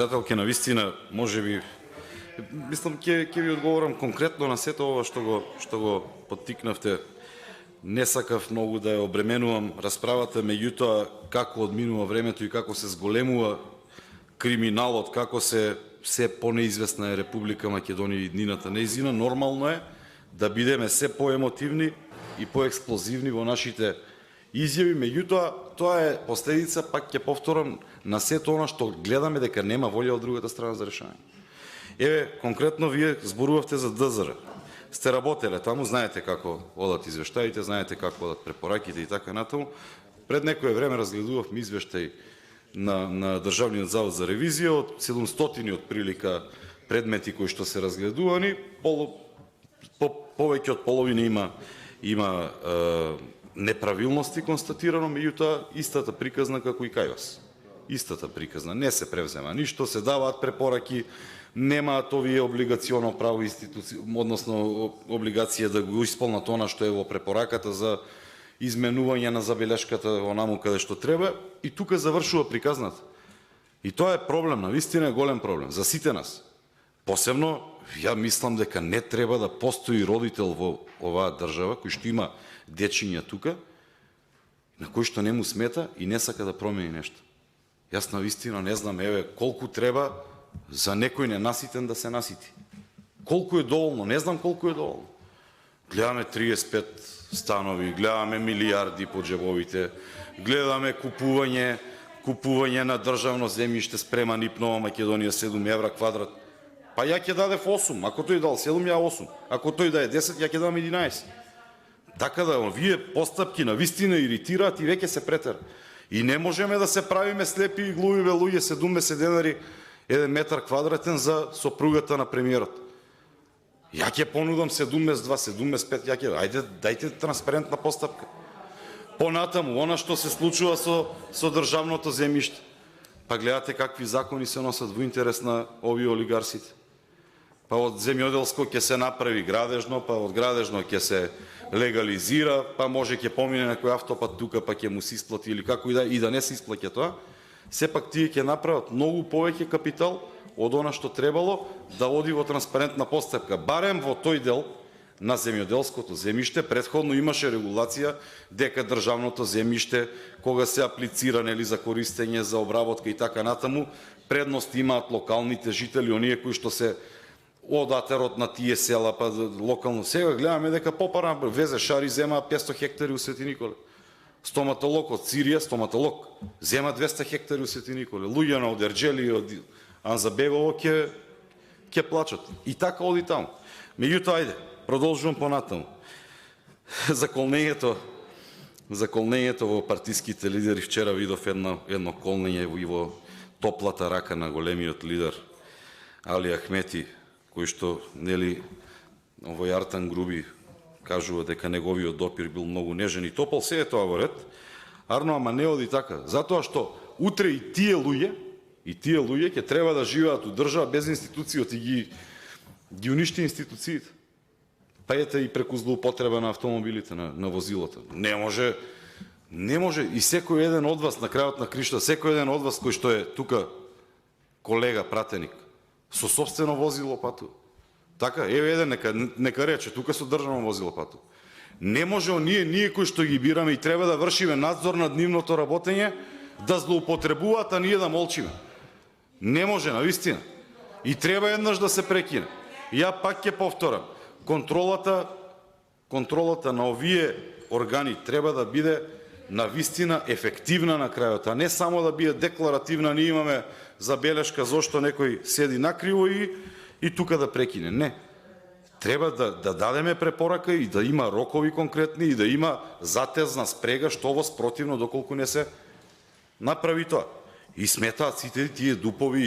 Председателке, на вистина, може би, мислам, ќе ви одговорам конкретно на сето ова што го поттикнавте. Не сакав многу да ја обременувам расправата, меѓутоа како одминува времето и како се зголемува криминалот, како се понеизвестна е Република Македонија и иднината нејзина, нормално е да бидеме се поемотивни и поексплозивни во нашите изјави, меѓутоа тоа е последица, пак ќе повторам, на сето она што гледаме дека нема волја од другата страна за решање. Еве, конкретно вие зборувавте за ДЗР. Сте работеле таму, знаете како одат извештаите, знаете како одат препораките и така натаму. Пред некое време разгледувавме извештај на Државниот завод за ревизија од 700 отприлика предмети кои што се разгледувани, повеќе од половина има неправилности констатирано, меѓутоа истата приказна како и кај вас. Истата приказна, не се превзема ништо, се даваат препораки, немаат овие облигационо право односно облигација да го исполнат она што е во препораката за изменување на забелешката онаму каде што треба, и тука завршува приказната. И тоа е проблем, навистина е голем проблем за сите нас. Посебно, ја мислам дека не треба да постои родител во оваа држава кој што има дечиња тука, на кој што не му смета и не сака да промени нешто. Јас навистина не знам, еве, колку треба за некој ненаситен да се насити. Колку е доволно, не знам колку е доволно. Гледаме 35 станови, гледаме милиарди по джебовите, гледаме купување на државно земјиште спрема НИП Нова Македонија 7 евра квадрат. Па ја ќе даде 8, ако тој дал 7, ја 8. Ако тој даде 10, ја ќе дам 11. Така да, овие постапки на вистина иритираат и веќе се претера. И не можеме да се правиме слепи и глуви луѓе 70 денари 1 метар квадратен за сопругата на премиерот. Ја ќе понудам 72, 75, ја ќе, ајде, дајте транспарентна постапка. Понатаму, она што се случува со државното земјиште. Па гледате какви закони се носат во интерес на овие олигарсите. Па од земјоделско ќе се направи градежно, па од градежно ќе се легализира, па може ќе помине некој автопат тука, па ќе му се исплати или како и да не се исплаќа тоа. Сепак тие ќе направат многу повеќе капитал од она што требало да оди во транспарентна постапка. Барем во тој дел на земјоделското земјиште претходно имаше регулација дека државното земјиште кога се аплицира нели за користење, за обработка и така натаму, предност имаат локалните жители, оние кои што се од атерот на тие села, па локално. Сега гледаме дека попара везе шари, зема 500 хектари у Свети Николе. Стоматолог од Сирија, стоматолог, зема 200 хектари у Свети Николе. Луѓе на од Ерџели и од Анзабегово ќе плачат. И така оди таму. Меѓутоа, ајде, продолжувам понатаму. За колнењето во партиските лидери, вчера видов едно колнење и во топлата рака на големиот лидер Али Ахмети, кој што, нели, овој Артан Груби кажува дека неговиот допир бил многу нежен и топол, се е тоа во ред. Арно, ама не оди така. Затоа што утре и тие луѓе ќе треба да живеат у држава без институцијот и ги уништи институциите. Па ете и преку злоупотреба на автомобилите, на возилата. Не може и секој еден од вас на крајот на кришта, секој еден од вас кој што е тука колега, пратеник, со сопствено возило патува. Така, еве еден нека рече, тука со државно возило патува. Не може ние кои што ги бираме и треба да вршиме надзор над нивното работење, да злоупотребуваат, а ние да молчиме. Не може, навистина. И треба еднаш да се прекине. Ја пак ќе повторам, контролата на овие органи треба да биде навистина ефективна на крајот, а не само да биде декларативна, ние имаме забелешка зошто некој седи накриво и тука да прекине. Не. Треба да дадеме препорака и да има рокови конкретни и да има затезна спрега што во спротивно доколку не се направи тоа. И сметаат сите тие дупови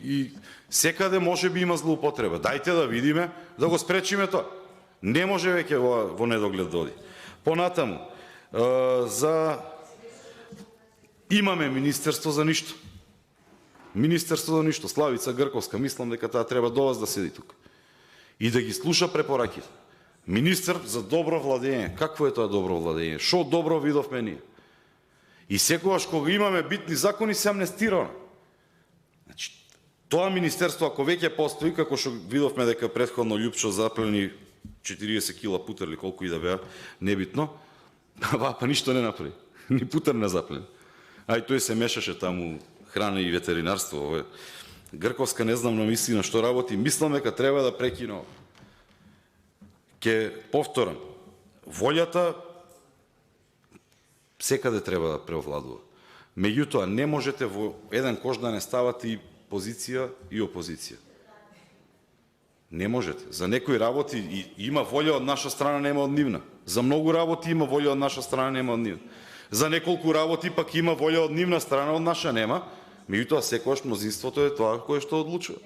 и секаде може би има злоупотреба. Дајте да видиме, да го спречиме тоа. Не може веќе во недоглед да оди. Понатаму, имаме Министерство за ништо. Министерство за ништо, Славица Грковска, мислам дека таа треба до вас да седи тука и да ги слуша препораките. Министер за добро владење. Какво е тоа добро владење? Шо добро видовме ние? И секогаш кога имаме битни закони се амнестирано. Значи, Тоа министерство, ако веќе постои, како што видовме дека претходно Љупчо заплени 40 кила путер или колку и да беа, небитно, па ништо не направи. Ни путер не заплени. А и тој се мешаше таму храна и ветеринарство. Ове. Грковска не знам на мислина што работи. Мислам дека треба да прекино. Ке повторам, волјата секаде треба да преовладува. Меѓутоа, не можете во еден кош да не ставате и позиција и опозиција. Не можете. За некои работи има волја од наша страна, нема од нивна. За многу работи има волја од наша страна, нема од нивна. За неколку работи пак има волја од нивна страна, од наша нема. Меѓутоа, секогаш мнозинството е тоа кое што одлучува.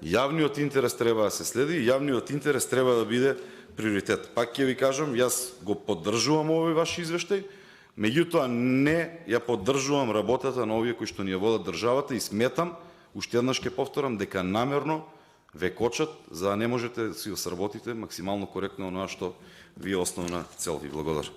Јавниот интерес треба да се следи и јавниот интерес треба да биде приоритет. Пак ќе ви кажам, јас го поддржувам овој ваш извештај, меѓутоа не ја поддржувам работата на овие кои што ни ја водат државата и сметам, уште еднаш ќе повторам, дека намерно ве кочат за да не можете да си го сработите максимално коректно оноа што ви е основна цел. Ви благодарам.